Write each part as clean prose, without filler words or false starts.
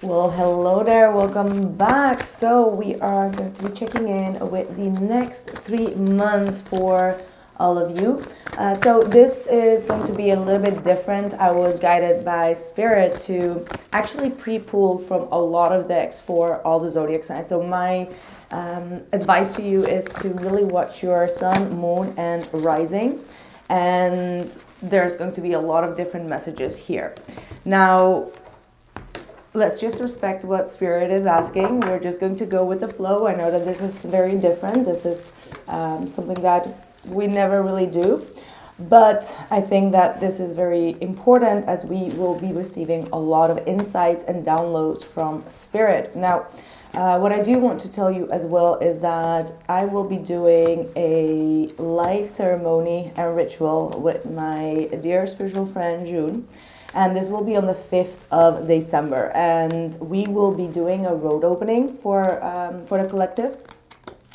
Well, hello there, welcome back. So, we are going to be checking in with the next 3 months for all of you. This is going to be a little bit different. I was guided by Spirit to actually pre pull from a lot of decks for all the zodiac signs. So, my advice to you is to really watch your sun, moon, and rising. And there's going to be a lot of different messages here. Now, let's just respect what Spirit is asking. We're just going to go with the flow. I know that this is very different. This is something that we never really do. But I think that this is very important as we will be receiving a lot of insights and downloads from Spirit. Now, what I do want to tell you as well is that I will be doing a live ceremony and ritual with my dear spiritual friend June. And this will be on the 5th of December. And we will be doing a road opening for the collective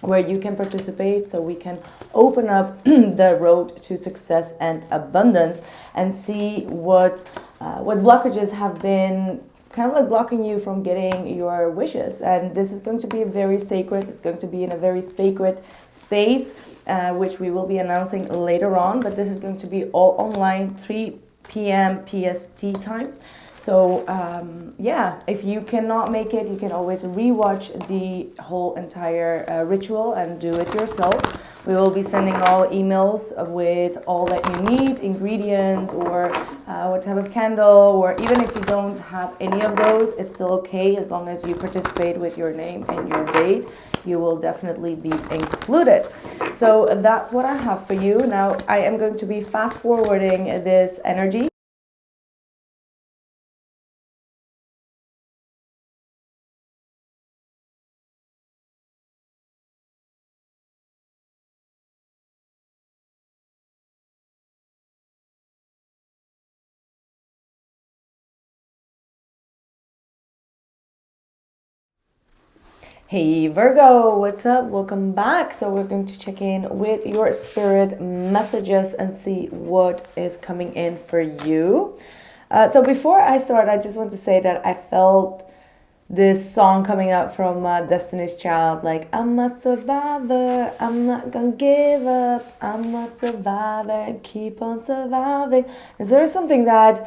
where you can participate, so we can open up the road to success and abundance and see what blockages have been kind of like blocking you from getting your wishes. And this is going to be very sacred. It's going to be in a very sacred space, which we will be announcing later on. But this is going to be all online, 3 p.m. PST time. So if you cannot make it, you can always rewatch the whole entire ritual and do it yourself. We will be sending all emails with all that you need, ingredients, or what type of candle, or even if you don't have any of those, it's still okay as long as you participate with your name and your date. You will definitely be included. So that's what I have for you. Now I am going to be fast forwarding this energy. Hey Virgo, what's up? Welcome back. So we're going to check in with your spirit messages and see what is coming in for you. So before I start, I just want to say that I felt this song coming up from Destiny's Child, like, I'm a survivor, I'm not gonna give up, I'm a survivor, keep on surviving. Is there something that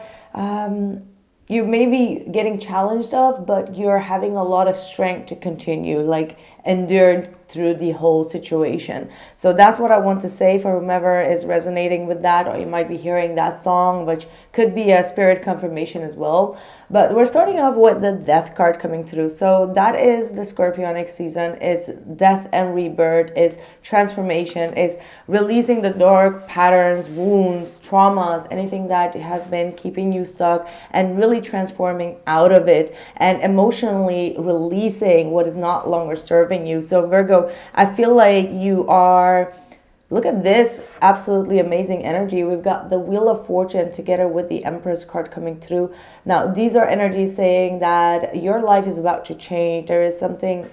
you may be getting challenged of, but you're having a lot of strength to continue, like endured through the whole situation? So that's what I want to say for whomever is resonating with that, or you might be hearing that song, which could be a spirit confirmation as well. But we're starting off with the death card coming through. So that is the Scorpionic season. It's death and rebirth, it's transformation, it's releasing the dark patterns, wounds, traumas, anything that has been keeping you stuck, and really transforming out of it and emotionally releasing what is not longer serving you. So Virgo, I feel like you are, look at this absolutely amazing energy. We've got the Wheel of Fortune together with the Empress card coming through. Now, these are energies saying that your life is about to change. There is something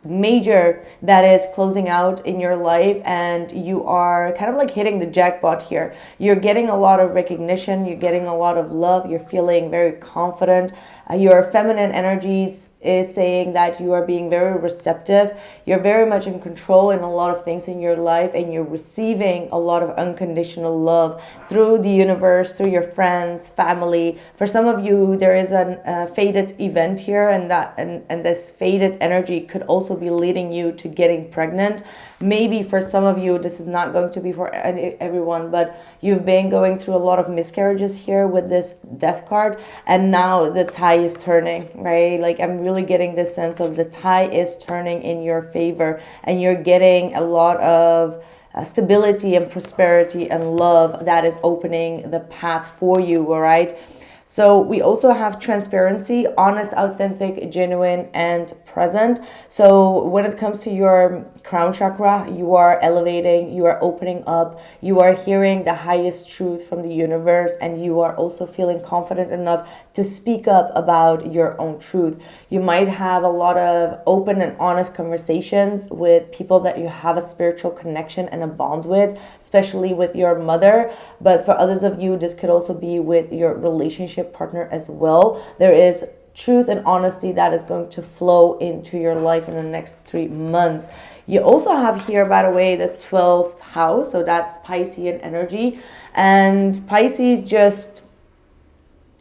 major that is closing out in your life, and you are kind of like hitting the jackpot here. You're getting a lot of recognition, you're getting a lot of love, you're feeling very confident. Your feminine energies is saying that you are being very receptive. You're very much in control in a lot of things in your life, and you're receiving a lot of unconditional love through the universe, through your friends, family. For some of you, there is a fated event here, and this fated energy could also be leading you to getting pregnant. Maybe for some of you, this is not going to be for everyone, but you've been going through a lot of miscarriages here with this death card, and now the tide is turning, right? Like, I'm really getting this sense of the tide is turning in your favor, and you're getting a lot of stability and prosperity and love that is opening the path for you, all right? So we also have transparency, honest, authentic, genuine, and present. So when it comes to your crown chakra, you are elevating, you are opening up, you are hearing the highest truth from the universe, and you are also feeling confident enough to speak up about your own truth. You might have a lot of open and honest conversations with people that you have a spiritual connection and a bond with, especially with your mother. But for others of you, this could also be with your relationship partner as well. There is truth and honesty that is going to flow into your life in the next 3 months. You also have here, by the way, the 12th house. So that's Piscean energy. And Pisces just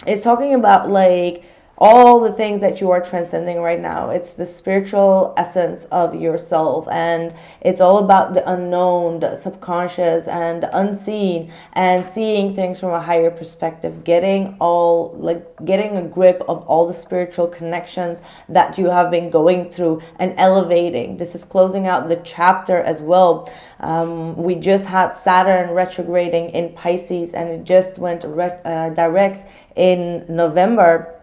is talking about like all the things that you are transcending right now. It's the spiritual essence of yourself, and it's all about the unknown, the subconscious, and the unseen, and seeing things from a higher perspective, getting a grip of all the spiritual connections that you have been going through and elevating. This is closing out the chapter as well. We just had Saturn retrograding in Pisces, and it just went direct in November.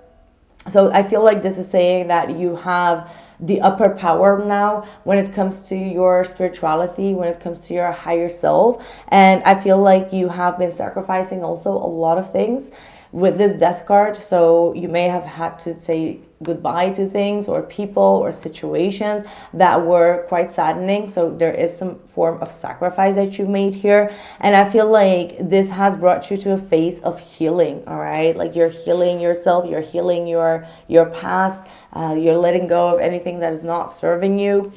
So I feel like this is saying that you have the upper power now when it comes to your spirituality, when it comes to your higher self. And I feel like you have been sacrificing also a lot of things with this death card. So you may have had to say goodbye to things or people or situations that were quite saddening. So there is some form of sacrifice that you made here. And I feel like this has brought you to a phase of healing, all right? Like you're healing yourself, you're healing your past, you're letting go of anything that is not serving you.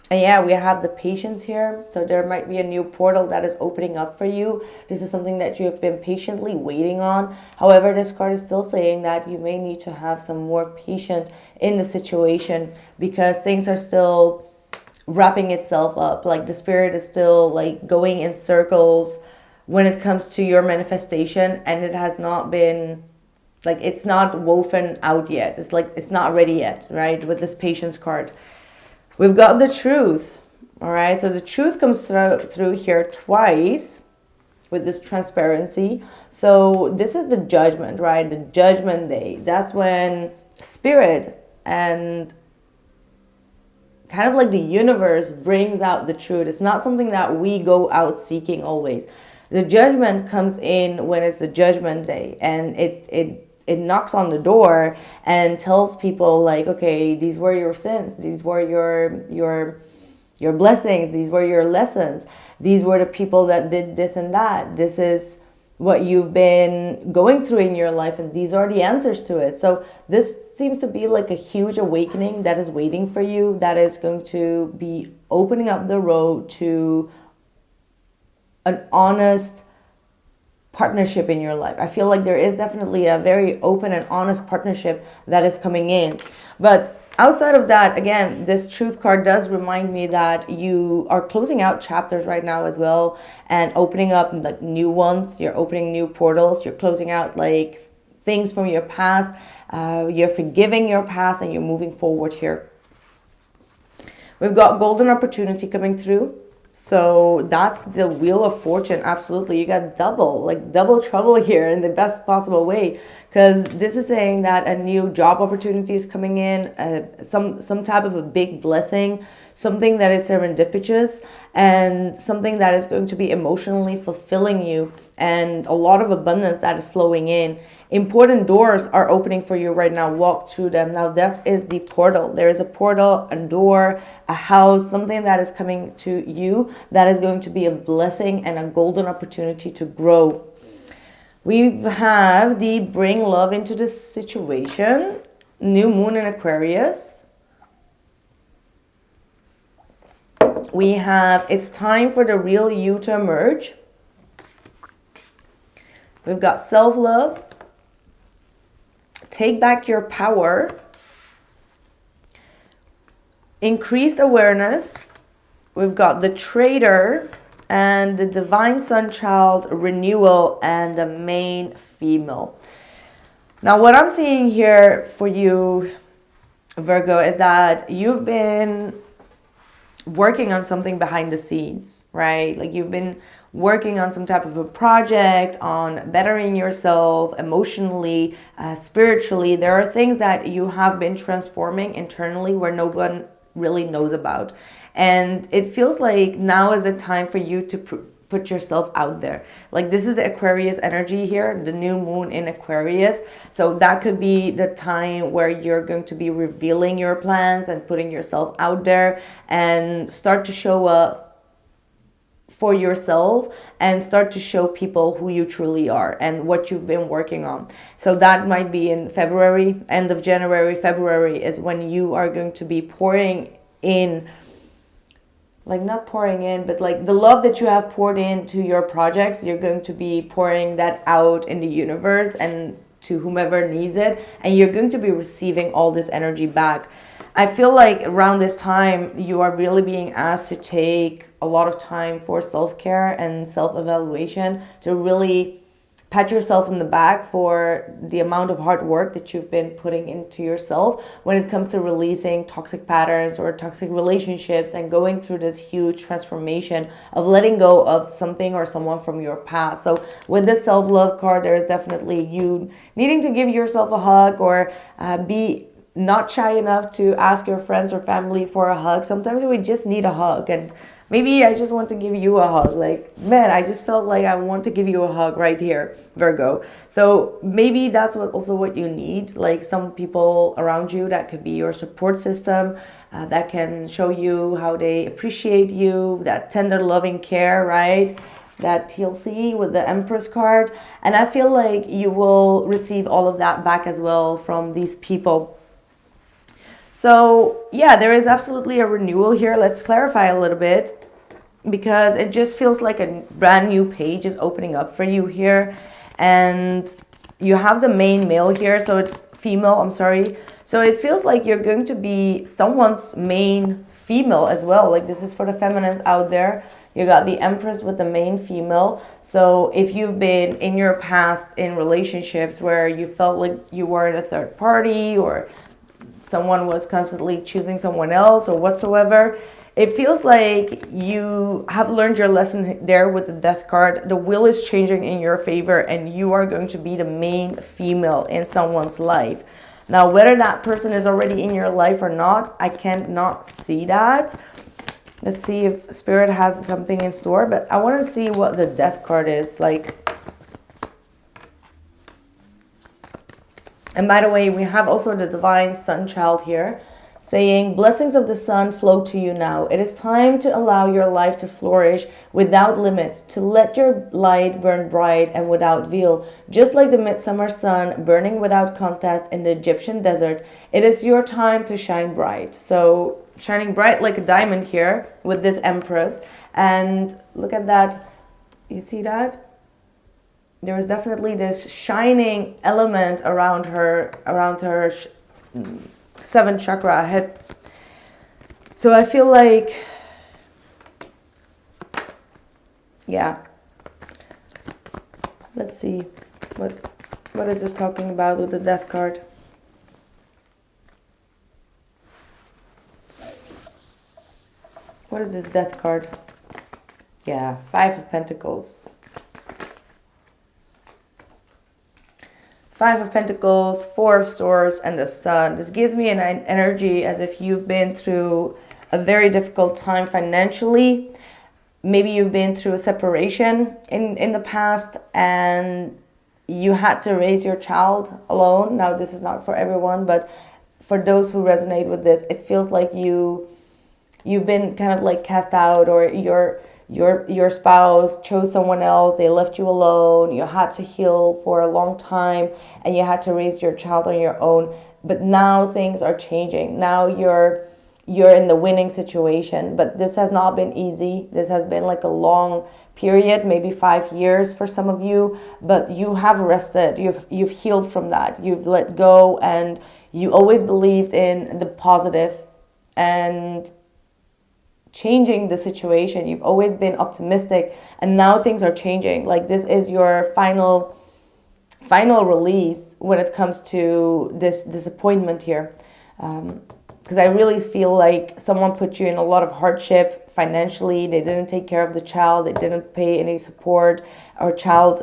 And yeah, we have the patience here. So there might be a new portal that is opening up for you. This is something that you have been patiently waiting on. However, this card is still saying that you may need to have some more patience in the situation because things are still wrapping itself up. Like the spirit is still like going in circles when it comes to your manifestation, and it has not been like, it's not woven out yet. It's like, it's not ready yet, right? With this patience card. We've got the truth, all right? So the truth comes through here twice with this transparency. So this is the judgment, right? The judgment day. That's when spirit and kind of like the universe brings out the truth. It's not something that we go out seeking always. The judgment comes in when it's the judgment day, and it knocks on the door and tells people like, okay, these were your sins. These were your blessings. These were your lessons. These were the people that did this and that. This is what you've been going through in your life, and these are the answers to it. So this seems to be like a huge awakening that is waiting for you, that is going to be opening up the road to an honest partnership in your life. I feel like there is definitely a very open and honest partnership that is coming in. But outside of that, again, this truth card does remind me that you are closing out chapters right now as well and opening up like new ones. You're opening new portals. You're closing out like things from your past. You're forgiving your past and you're moving forward here. We've got golden opportunity coming through. So that's the Wheel of Fortune. Absolutely. You got double trouble here in the best possible way. Because this is saying that a new job opportunity is coming in, some type of a big blessing, something that is serendipitous, and something that is going to be emotionally fulfilling you, and a lot of abundance that is flowing in. Important doors are opening for you right now. Walk through them. Now that is the portal. There is a portal, a door, a house, something that is coming to you that is going to be a blessing and a golden opportunity to grow. We have the bring love into this situation. New moon in Aquarius. We have it's time for the real you to emerge. We've got self-love. Take back your power. Increased awareness. We've got the Traitor and the Divine Sun Child renewal and the main female. Now what I'm seeing here for you, Virgo, is that you've been working on something behind the scenes, right? Like you've been working on some type of a project, on bettering yourself emotionally, spiritually. There are things that you have been transforming internally where no one really knows about. And it feels like now is a time for you to put yourself out there. Like this is the Aquarius energy here, the new moon in Aquarius. So that could be the time where you're going to be revealing your plans and putting yourself out there and start to show up for yourself and start to show people who you truly are and what you've been working on. So that might be in February, end of January. February is when you are going to be pouring in, like not pouring in, but like the love that you have poured into your projects, you're going to be pouring that out in the universe and to whomever needs it, and you're going to be receiving all this energy back. I feel like around this time, you are really being asked to take a lot of time for self-care and self-evaluation, to really pat yourself on the back for the amount of hard work that you've been putting into yourself when it comes to releasing toxic patterns or toxic relationships and going through this huge transformation of letting go of something or someone from your past. So with this self-love card, there's definitely you needing to give yourself a hug, or be not shy enough to ask your friends or family for a hug. Sometimes we just need a hug, and maybe I just want to give you a hug. Like, man, I just felt like I want to give you a hug right here, Virgo. So maybe that's what you need. Like some people around you that could be your support system, that can show you how they appreciate you, that tender loving care, right? That TLC with the Empress card. And I feel like you will receive all of that back as well from these people. So yeah, there is absolutely a renewal here. Let's clarify a little bit, because it just feels like a brand new page is opening up for you here. And you have the main male here, female, I'm sorry. So it feels like you're going to be someone's main female as well. Like this is for the feminines out there. You got the Empress with the main female. So if you've been in your past in relationships where you felt like you were in a third party, or someone was constantly choosing someone else or whatsoever, it feels like you have learned your lesson there with the Death card. The wheel is changing in your favor, and you are going to be the main female in someone's life. Now, whether that person is already in your life or not, I cannot see that. Let's see if Spirit has something in store, but I want to see what the Death card is like. And by the way, we have also the Divine Sun Child here, saying, blessings of the sun flow to you now. It is time to allow your life to flourish without limits, to let your light burn bright and without veil. Just like the midsummer sun burning without contest in the Egyptian desert, it is your time to shine bright. So shining bright like a diamond here with this Empress. And look at that. You see that? There is definitely this shining element around her seventh chakra head. So I feel like, yeah. Let's see what is this talking about with the Death card. What is this Death card? Yeah, Five of Pentacles. Five of Pentacles, Four of Swords, and the Sun. This gives me an energy as if you've been through a very difficult time financially. Maybe you've been through a separation in the past, and you had to raise your child alone. Now, this is not for everyone, but for those who resonate with this, it feels like you've been kind of like cast out, or your spouse chose someone else, they left you alone, you had to heal for a long time, and you had to raise your child on your own. But now things are changing. Now you're in the winning situation, but this has not been easy. This has been like a long period, maybe 5 years for some of you, but you have rested, you've healed from that, you've let go, and you always believed in the positive and changing the situation. You've always been optimistic, and now things are changing. Like this is your final release when it comes to this disappointment here, because I really feel like someone put you in a lot of hardship financially. They didn't take care of the child, they didn't pay any support or child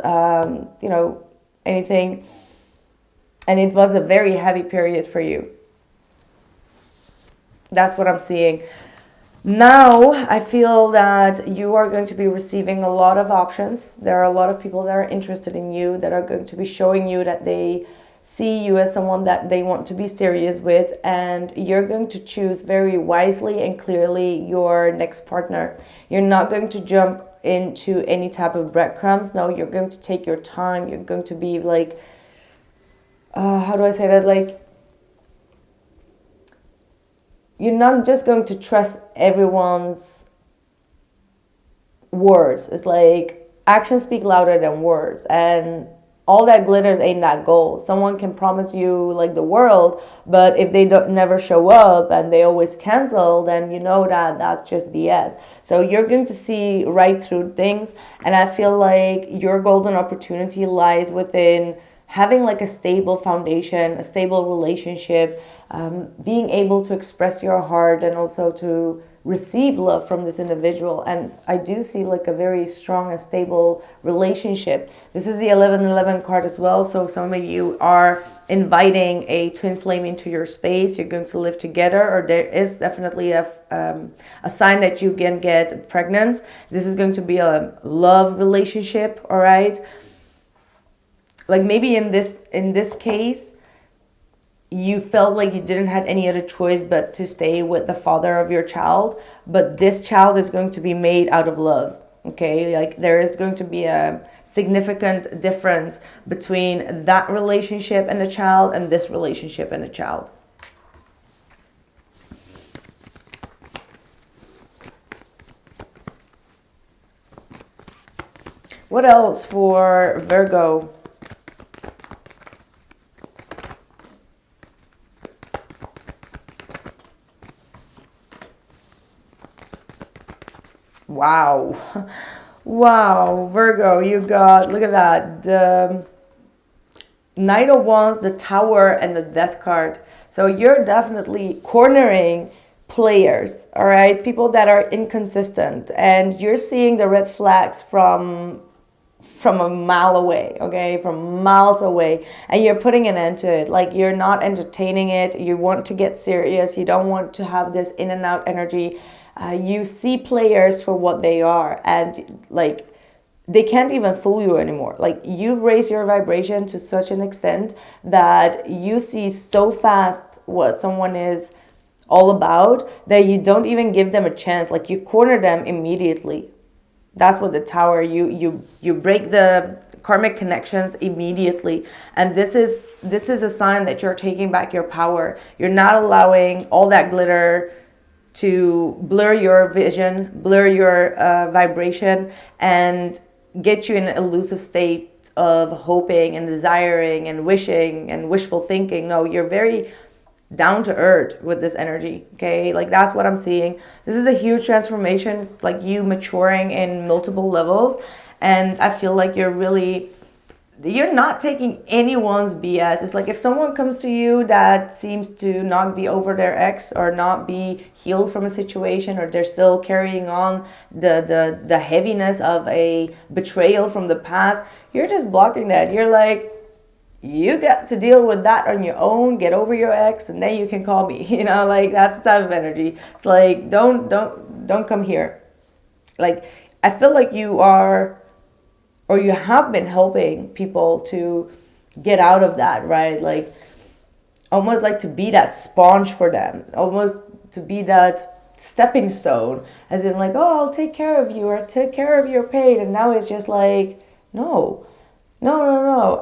anything, and it was a very heavy period for you. That's what I'm seeing. Now, I feel that you are going to be receiving a lot of options. There are a lot of people that are interested in you, that are going to be showing you that they see you as someone that they want to be serious with, and you're going to choose very wisely and clearly your next partner. You're not going to jump into any type of breadcrumbs. No, you're going to take your time. You're going to be like, how do I say that? Like, you're not just going to trust everyone's words. It's like actions speak louder than words, and all that glitters ain't that gold. Someone can promise you like the world, but if they don't never show up and they always cancel, then you know that that's just BS. So you're going to see right through things, and I feel like your golden opportunity lies within having like a stable foundation, a stable relationship, being able to express your heart and also to receive love from this individual. And I do see like a very strong and stable relationship. This is the 1111 card as well. So some of you are inviting a twin flame into your space. You're going to live together, or there is definitely a sign that you can get pregnant. This is going to be a love relationship, all right? Like maybe in this case, you felt like you didn't have any other choice but to stay with the father of your child. But this child is going to be made out of love, okay? Like there is going to be a significant difference between that relationship and the child and this relationship and the child. What else for Virgo? Wow. Wow, Virgo, you got, look at that, the Knight of Wands, the Tower, and the Death card. So you're definitely cornering players, all right? People that are inconsistent, and you're seeing the red flags from a mile away, okay? From miles away, and you're putting an end to it. Like you're not entertaining it. You want to get serious. You don't want to have this in and out energy. You see players for what they are, and like they can't even fool you anymore. Like you've raised your vibration to such an extent that you see so fast what someone is all about that you don't even give them a chance. Like you corner them immediately. That's what the Tower, you break the karmic connections immediately. And this is a sign that you're taking back your power. You're not allowing all that glitter to blur your vision, blur your vibration, and get you in an elusive state of hoping and desiring and wishing and wishful thinking. No, you're very down to earth with this energy, okay? Like that's what I'm seeing. This is a huge transformation. It's like you maturing in multiple levels, and I feel like you're not taking anyone's BS. It's like if someone comes to you that seems to not be over their ex or not be healed from a situation, or they're still carrying on the heaviness of a betrayal from the past, you're just blocking that. You're like, you got to deal with that on your own, get over your ex, and then you can call me. You know, like that's the type of energy. It's like, don't come here. Like, I feel like you are, or you have been helping people to get out of that, right? Like, almost like to be that sponge for them, almost to be that stepping stone, as in like, oh, I'll take care of you, or take care of your pain. And now it's just like, no,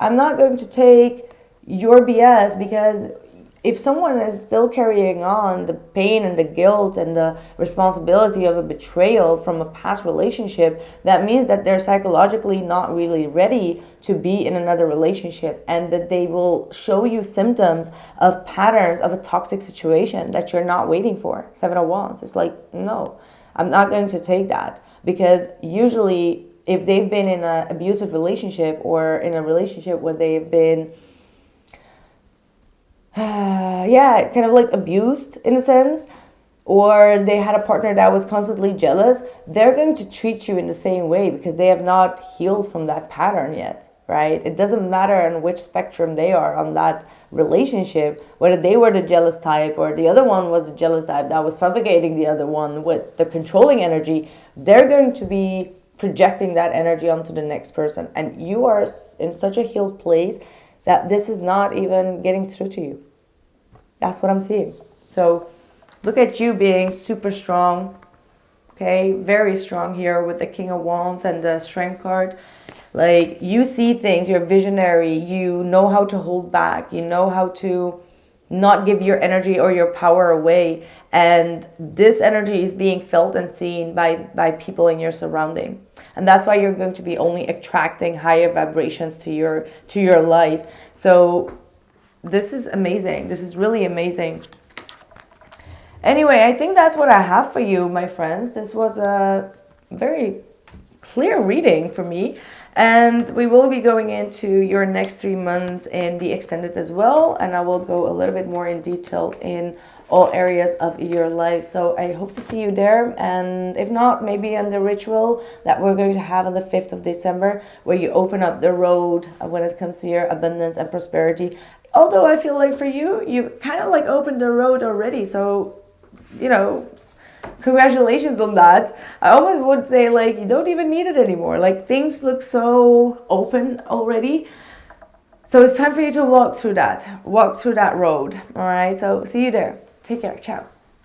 I'm not going to take your BS, because if someone is still carrying on the pain and the guilt and the responsibility of a betrayal from a past relationship, that means that they're psychologically not really ready to be in another relationship, and that they will show you symptoms of patterns of a toxic situation that you're not waiting for. 7 of Wands. It's like, no, I'm not going to take that, because usually if they've been in an abusive relationship, or in a relationship where they've been kind of like abused in a sense, or they had a partner that was constantly jealous, they're going to treat you in the same way, because they have not healed from that pattern yet, right? It doesn't matter on which spectrum they are on that relationship, whether they were the jealous type or the other one was the jealous type that was suffocating the other one with the controlling energy. They're going to be projecting that energy onto the next person, and you are in such a healed place that this is not even getting through to you. That's what I'm seeing. So look at you being super strong, Okay, very strong here with the King of Wands and the Strength card. Like, you see things, you're visionary, you know how to hold back, you know how to not give your energy or your power away. And this energy is being felt and seen by people in your surrounding. And that's why you're going to be only attracting higher vibrations to your life. So this is amazing. This is really amazing. Anyway, I think that's what I have for you, my friends. This was a very clear reading for me. And we will be going into your next 3 months in the extended as well. And I will go a little bit more in detail in all areas of your life. So I hope to see you there. And if not, maybe on the ritual that we're going to have on the 5th of December, where you open up the road when it comes to your abundance and prosperity. Although I feel like for you, you've kind of like opened the road already. So, you know, congratulations on that. I almost would say, like, you don't even need it anymore. Like, things look so open already. So it's time for you to walk through that road. All right. So see you there. Take care. Ciao.